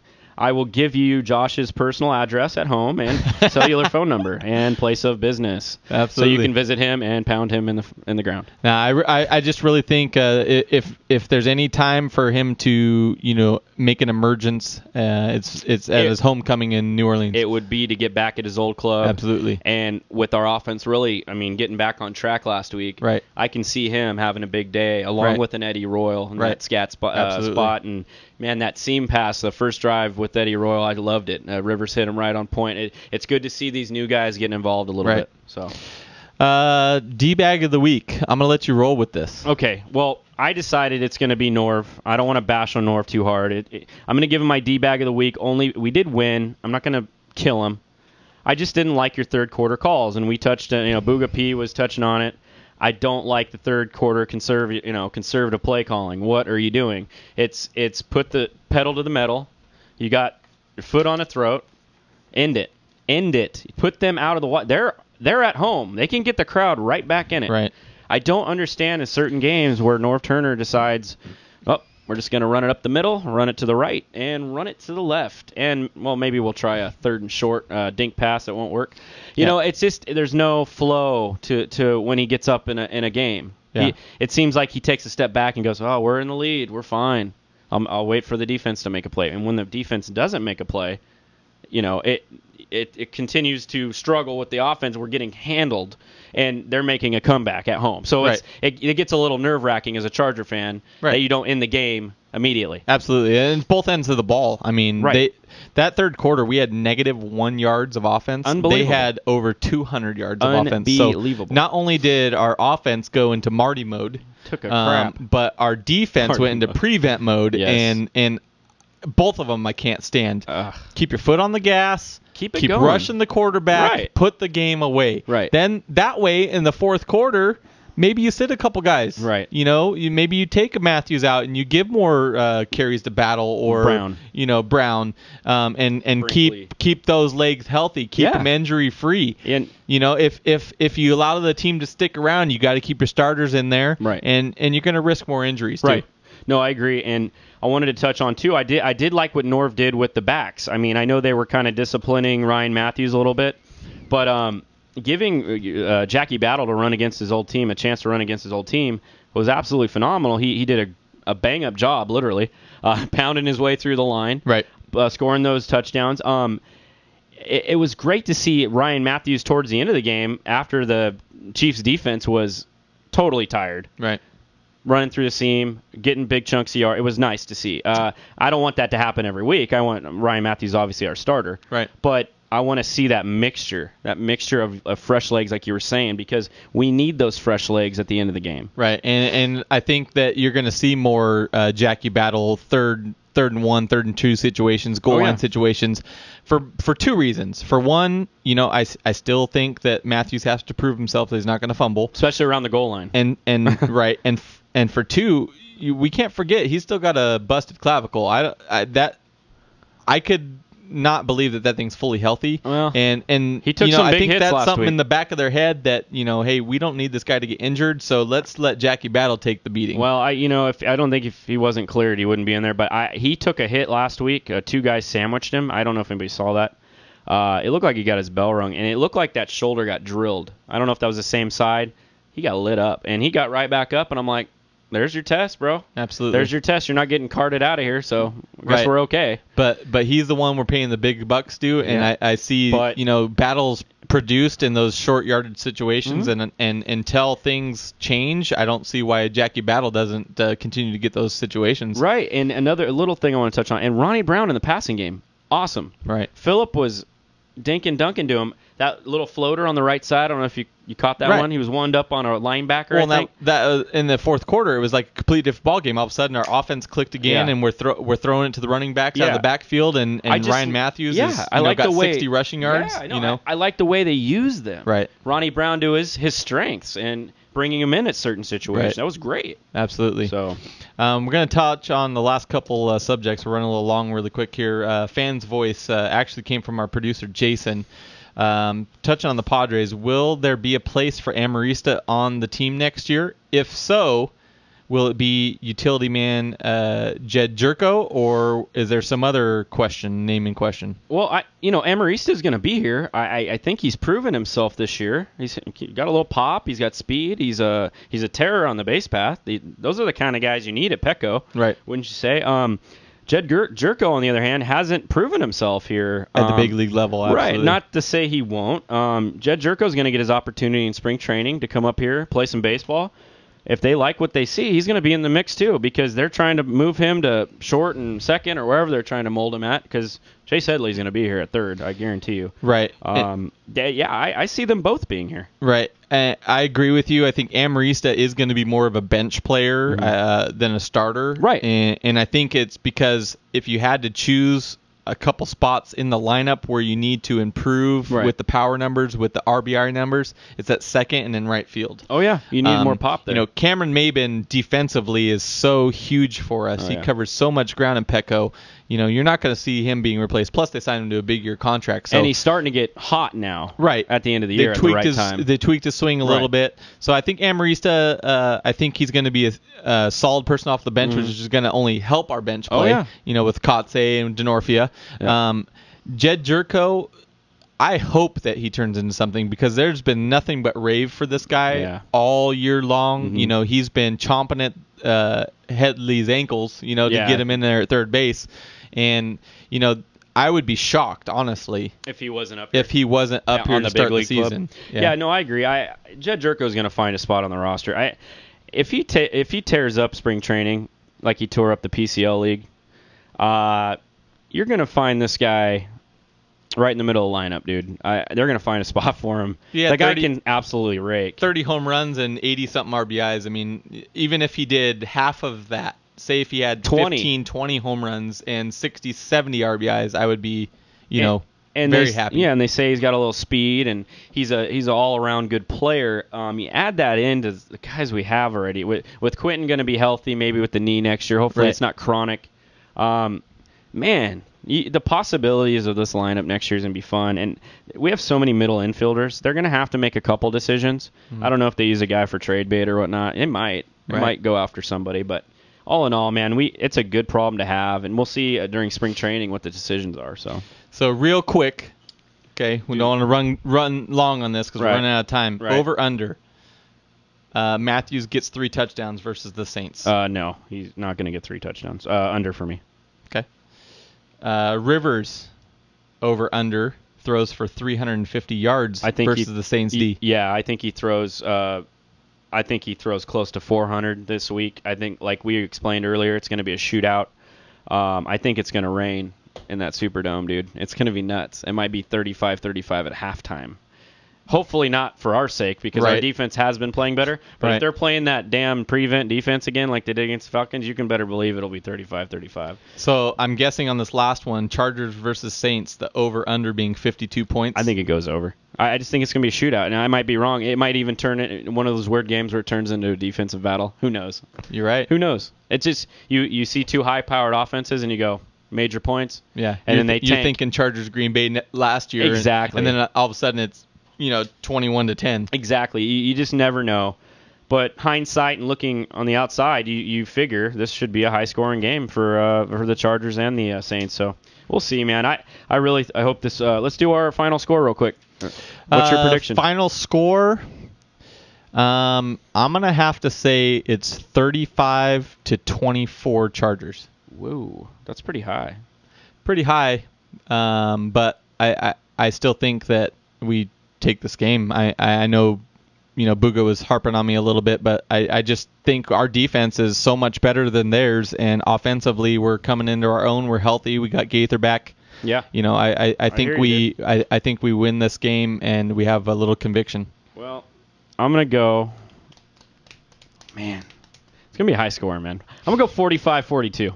I will give you Josh's personal address at home and cellular phone number and place of business. Absolutely. So you can visit him and pound him in the ground. Now, I just really think if there's any time for him to make an emergence, it's at his homecoming in New Orleans. It would be to get back at his old club. Absolutely. And with our offense really, getting back on track last week, right. I can see him having a big day along right. with an Eddie Royal in right. that scat spot. And man, that seam pass, the first drive with Eddie Royal, I loved it. Rivers hit him right on point. It's good to see these new guys getting involved a little right. bit. So, D-bag of the week. I'm going to let you roll with this. Okay. Well, I decided it's going to be Norv. I don't want to bash on Norv too hard. I'm going to give him my D-bag of the week. We did win. I'm not going to kill him. I just didn't like your third quarter calls, and we touched. Booga P was touching on it. I don't like the third quarter conservative play calling. What are you doing? It's put the pedal to the metal. You got your foot on the throat. End it. Put them out of the water. They're at home. They can get the crowd right back in it. Right. I don't understand in certain games where Norv Turner decides, we're just going to run it up the middle, run it to the right, and run it to the left. And, maybe we'll try a third and short dink pass that won't work. It's just there's no flow to when he gets up in a game. Yeah. It seems like he takes a step back and goes, we're in the lead. We're fine. I'll wait for the defense to make a play. And when the defense doesn't make a play, it continues to struggle with the offense. We're getting handled, and they're making a comeback at home. So right. it gets a little nerve-wracking as a Charger fan right. that you don't end the game immediately. Absolutely, and both ends of the ball. Right. That third quarter, we had -1 yards of offense. Unbelievable. They had over 200 yards of offense. Unbelievable. So not only did our offense go into Marty mode, took a crap, but our defense Marty went into mode. Prevent mode, yes. and both of them I can't stand. Keep your foot on the gas. Keep going. Rushing the quarterback. Right. Put the game away. Right. Then that way in the fourth quarter, maybe you sit a couple guys. Right. Maybe you take Matthews out and you give more carries to Battle or Brown. And keep those legs healthy. Keep them injury free. And if you allow the team to stick around, you got to keep your starters in there. Right. And you're going to risk more injuries too. Right. No, I agree, and I wanted to touch on too. I did like what Norv did with the backs. I know they were kind of disciplining Ryan Matthews a little bit, but giving Jackie Battle to run against his old team, a chance to run against his old team, was absolutely phenomenal. He did a bang up job, literally, pounding his way through the line, right, scoring those touchdowns. It was great to see Ryan Matthews towards the end of the game after the Chiefs defense was totally tired. Right. Running through the seam, getting big chunks of yard. It was nice to see. I don't want that to happen every week. I want Ryan Matthews, obviously, our starter. Right. But I want to see that mixture of fresh legs, like you were saying, because we need those fresh legs at the end of the game. Right. And I think that you're going to see more Jackie Battle third third and 1, third and 2 situations, goal line situations, for two reasons. For one, I still think that Matthews has to prove himself that he's not going to fumble, especially around the goal line. And right, and for two, we can't forget he's still got a busted clavicle. I could not believe that thing's fully healthy. Well, and he took some I big think hits that's last something week. in the back of their head that hey, we don't need this guy to get injured, so let's let Jackie Battle take the beating. Well, if I don't think if he wasn't cleared, he wouldn't be in there. But he took a hit last week. Two guys sandwiched him. I don't know if anybody saw that. It looked like he got his bell rung, and it looked like that shoulder got drilled. I don't know if that was the same side. He got lit up, and he got right back up, and I'm like, there's your test, bro. Absolutely. There's your test. You're not getting carted out of here, so I guess we're okay. But he's the one we're paying the big bucks to, and I see Battle's produced in those short yardage situations, and until things change, I don't see why Jackie Battle doesn't continue to get those situations. Right, and another little thing I want to touch on, and Ronnie Brown in the passing game, awesome. Right. Phillip was dinking dunking to him. That little floater on the right side, I don't know if you caught that one. He was wound up on a linebacker. Well, I think. that in the fourth quarter, it was like a completely different ball game. All of a sudden, our offense clicked again, and we're throwing it to the running backs out of the backfield, and Ryan Matthews got 60 rushing yards. Yeah, I like the way they use them. Right. Ronnie Brown to his strengths and bringing him in at certain situations. Right. That was great. Absolutely. So we're going to touch on the last couple subjects. We're running a little long really quick here. Fan's voice actually came from our producer, Jason. Touching on the Padres, will there be a place for Amarista on the team next year? If so, will it be utility man Jed Jerko, or is there some other naming question? Well, Amarista is going to be here. I think he's proven himself this year. He's got a little pop. He's got speed. He's a terror on the base path. Those are the kind of guys you need at Petco, right? Wouldn't you say? Jed Jerko, on the other hand, hasn't proven himself here at the big league level. Absolutely. Right, not to say he won't. Jed Jerko is going to get his opportunity in spring training to come up here, play some baseball. If they like what they see, he's going to be in the mix too, because they're trying to move him to short and second or wherever they're trying to mold him at, because Chase Headley's going to be here at third, I guarantee you. Right. I see them both being here. Right. I agree with you. I think Amarista is going to be more of a bench player than a starter. Right. And I think it's because if you had to choose a couple spots in the lineup where you need to improve with the power numbers, with the RBI numbers, it's at second and in right field. Oh, yeah. You need more pop there. Cameron Maben defensively is so huge for us. He covers so much ground in Petco. You're not going to see him being replaced. Plus, they signed him to a big year contract. So, and he's starting to get hot now. Right. At the end of the year at the right time. They tweaked his swing a little bit. So I think Amarista, I think he's going to be a solid person off the bench, which is going to only help our bench play. Oh, yeah. With Kotze and Denorfia. Yeah. Jed Jerko, I hope that he turns into something, because there's been nothing but rave for this guy all year long. Mm-hmm. He's been chomping at Headley's ankles, to get him in there at third base. And, I would be shocked, honestly, if he wasn't up here. Here on to the start big league the season. Club. Yeah, no, I agree. Jed Jerko is going to find a spot on the roster. If he tears up spring training like he tore up the PCL league, you're going to find this guy right in the middle of the lineup, dude. They're going to find a spot for him. Yeah, the guy can absolutely rake. 30 home runs and 80-something RBIs. I mean, even if he did half of that, say if he had 20 home runs and 60, 70 RBIs, I would be, very happy. Yeah, and they say he's got a little speed, and he's an all-around good player. You add that into the guys we have already. With Quentin going to be healthy, maybe with the knee next year. Hopefully it's not chronic. The possibilities of this lineup next year is going to be fun. And we have so many middle infielders. They're going to have to make a couple decisions. I don't know if they use a guy for trade bait or whatnot. It might. It might go after somebody. But all in all, man, it's a good problem to have. And we'll see during spring training what the decisions are. So real quick, okay, we don't want to run long on this because we're running out of time. Right. Over, under. Matthews gets 3 touchdowns versus the Saints. No, he's not going to get 3 touchdowns. Under for me. Okay. Rivers, over, under, throws for 350 yards versus the Saints D. Yeah, I think he throws. I think he throws close to 400 this week. I think, like we explained earlier, it's going to be a shootout. I think it's going to rain in that Superdome, dude. It's going to be nuts. It might be 35-35 at halftime. Hopefully not for our sake, because our Right. defense has been playing better. But Right. if they're playing that damn prevent defense again like they did against the Falcons, you can better believe it'll be 35-35. So I'm guessing on this last one, Chargers versus Saints, the over/under being 52 points. I think it goes over. I just think it's going to be a shootout. And I might be wrong. It might even turn it one of those weird games where it turns into a defensive battle. Who knows? You're right. Who knows? It's just you see two high-powered offenses and you go, major points. Yeah. And then they you're tank. thinking Chargers Green Bay last year. Exactly. And then all of a sudden it's 21-10. Exactly. You just never know. But hindsight and looking on the outside, you figure this should be a high-scoring game for the Chargers and the Saints. So we'll see, man. I hope this. Let's do our final score real quick. What's your prediction? Final score. I'm gonna have to say it's 35-24 Chargers. Whoa, that's pretty high. Pretty high, but I still think that we take this game. I know, Buga was harping on me a little bit, but I just think our defense is so much better than theirs, and offensively we're coming into our own. We're healthy. We got Gaither back. Yeah. I think I think we win this game, and we have a little conviction. Well, I'm gonna go. Man, it's gonna be a high score, man. I'm gonna go 45-42.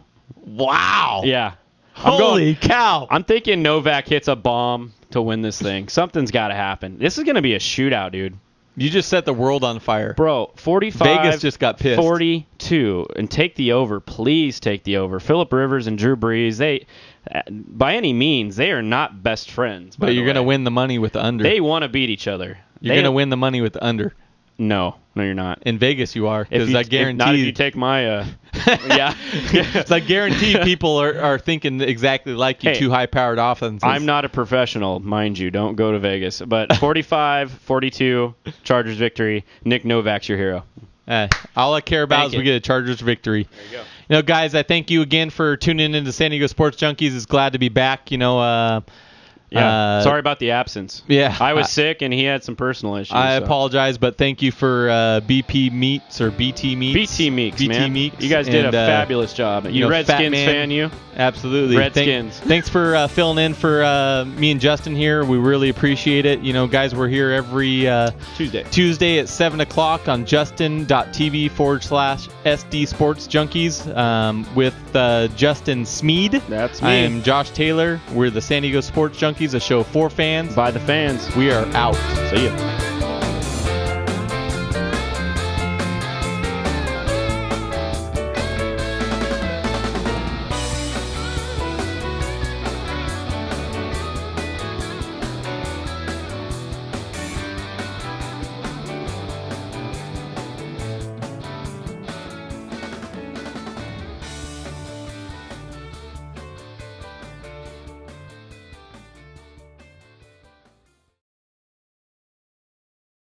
Wow. Yeah. Holy cow. I'm thinking Novak hits a bomb to win this thing. Something's got to happen. This is gonna be a shootout, dude. You just set the world on fire. Bro, 45. Vegas just got pissed. 42, and take the over. Please take the over. Phillip Rivers and Drew Brees, they, by any means, they are not best friends. But you're going to win the money with the under. They want to beat each other. You're going to win the money with the under. No, you're not. In Vegas, you are, because I guarantee. Not if you take my. Yeah. So I guarantee people are thinking exactly like you. Hey, two high-powered offenses. I'm not a professional, mind you. Don't go to Vegas. But 45-42, Chargers victory. Nick Novak's your hero. All I care about is we get a Chargers victory. There you go. Guys, I thank you again for tuning into San Diego Sports Junkies. It's glad to be back. Sorry about the absence. Yeah. I was sick, and he had some personal issues. I apologize, but thank you for BP Meats or BT Meats. BT Meats, man. Meats. You guys did a fabulous job. You Redskins fan, you? Absolutely. Redskins. Thanks for filling in for me and Justin here. We really appreciate it. Guys, we're here every Tuesday at 7 o'clock on justin.tv/SD Sports Junkies with Justin Smead. That's me. I am Josh Taylor. We're the San Diego Sports Junkies, a show for fans. By the fans. We are out. See ya.